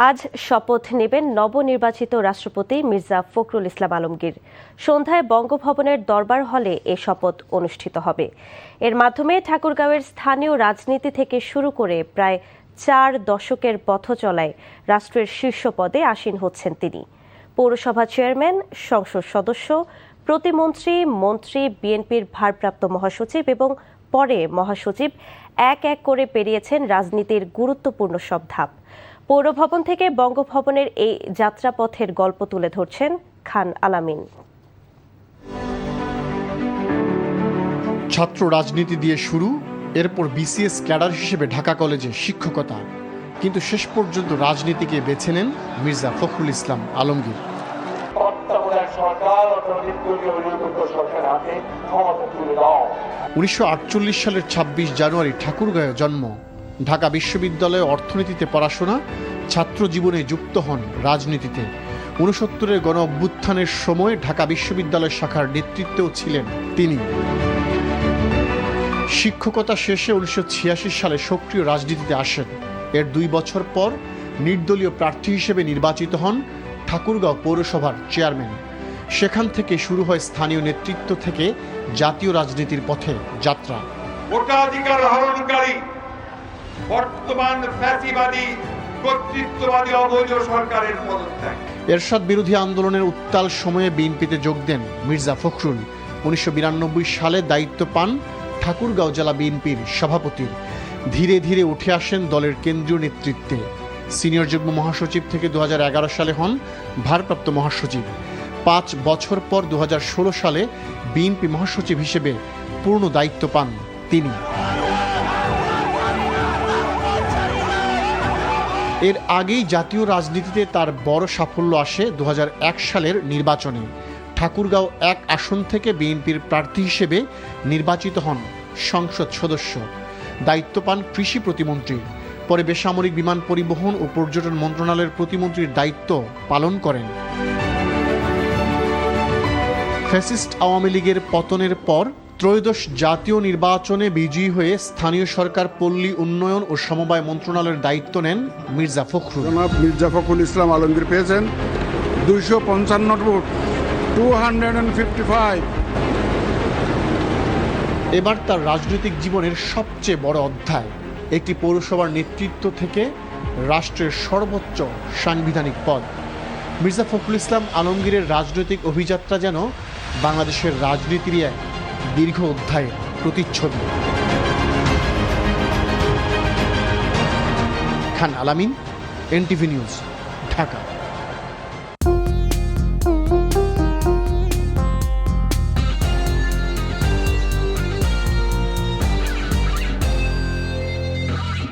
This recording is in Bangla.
আজ শপথ নেবেন নবনির্বাচিত রাষ্ট্রপতি মির্জা ফখরুল ইসলাম আলমগীর। সন্ধ্যায় বঙ্গভবনের দরবার হলে এ শপথ অনুষ্ঠিত হবে। এর মাধ্যমে ঠাকুরগাঁওয়ের স্থানীয় রাজনীতি থেকে শুরু করে প্রায় 4 দশকের পথ চলায় রাষ্ট্রের শীর্ষ পদে আসীন হচ্ছেন তিনি। পৌরসভা চেয়ারম্যান, সংসদ সদস্য, প্রতিমন্ত্রী, মন্ত্রী, বিএনপির ভারপ্রাপ্ত মহাসচিব এবং পরে মহাসচিব এক এক করে পেরিয়েছেন রাজনীতির গুরুত্বপূর্ণ সব ধাপ। পৌরভবন থেকে বঙ্গভবনের এই যাত্রাপথের গল্প তুলে ধরছেন খান আলামিন। ছাত্র রাজনীতি দিয়ে শুরু, এরপর বিসিএস ক্যাডার হিসেবে ঢাকা কলেজে শিক্ষকতা, কিন্তু শেষ পর্যন্ত রাজনীতিকে বেছে নেন মির্জা ফখরুল ইসলাম আলমগীর। 1948 সালের 26 জানুয়ারি ঠাকুরগাঁয়ে জন্ম। ঢাকা বিশ্ববিদ্যালয়ে অর্থনীতিতে পড়াশোনা, ছাত্র জীবনে যুক্ত হন রাজনীতিতে। 69-এর গণ অভ্যুত্থানের সময় ঢাকা বিশ্ববিদ্যালয় শাখার নেতৃত্বেও ছিলেন তিনি। শিক্ষকতা শেষে 1986 সালে সক্রিয় রাজনীতিতে আসেন। এর 2 বছর পর নির্দলীয় প্রার্থী হিসেবে নির্বাচিত হন ঠাকুরগাঁও পৌরসভার চেয়ারম্যান। সেখান থেকে শুরু হয় স্থানীয় নেতৃত্ব থেকে জাতীয় রাজনীতির পথে যাত্রা। ভোটাধিকার হরণকারী বর্তমান ফ্যাসিবাদী কর্তৃত্ববাদী অবৈধ সরকারের পদত্যাগ। এরশাদ বিরোধী আন্দোলনের উত্তাল সময়ে বিএনপিতে যোগ দেন মির্জা ফখরুল। 1992 সালে দায়িত্ব পান ঠাকুরগাঁও জেলা বিএনপির সভাপতির। ধীরে ধীরে উঠে আসেন দলের কেন্দ্রীয় নেতৃত্বে। সিনিয়র যুগ্ম মহাসচিব থেকে 2011 সালে হন ভারপ্রাপ্ত মহাসচিব। 5 বছর পর 2016 সালে বিএনপি মহাসচিব হিসেবে পূর্ণ দায়িত্ব পান তিনি। এর আগেই জাতীয় রাজনীতিতে তার বড় সাফল্য আসে 2001 সালের নির্বাচনে। ঠাকুরগাঁও 1 আসন থেকে বিএনপির প্রার্থী হিসেবে নির্বাচিত হন সংসদ সদস্য। দায়িত্ব পান কৃষি প্রতিমন্ত্রীর। পরে বেসামরিক বিমান পরিবহন ও পর্যটন মন্ত্রণালয়ের প্রতিমন্ত্রীর দায়িত্ব পালন করেন। ফ্যাসিস্ট আওয়ামী লীগের পতনের পর ত্রয়োদশ জাতীয় নির্বাচনে বিজয়ী হয়ে স্থানীয় সরকার, পল্লী উন্নয়ন ও সমবায় মন্ত্রণালয়ের দায়িত্ব নেন মির্জা ফখরুল। মির্জা ফখরুল ইসলাম আলমগীর পেয়েছেন 255 ভোট, 255। এবার তার রাজনৈতিক জীবনের সবচেয়ে বড় অধ্যায়। একটি পৌরসভার নেতৃত্ব থেকে রাষ্ট্রের সর্বোচ্চ সাংবিধানিক পদ। মির্জা ফখরুল ইসলাম আলমগীরের রাজনৈতিক অভিযাত্রা যেন বাংলাদেশের রাজনীতির এক দীর্ঘ অধ্যায়ের প্রতিচ্ছবি। খান আলামিন, এনটিভি নিউজ, ঢাকা।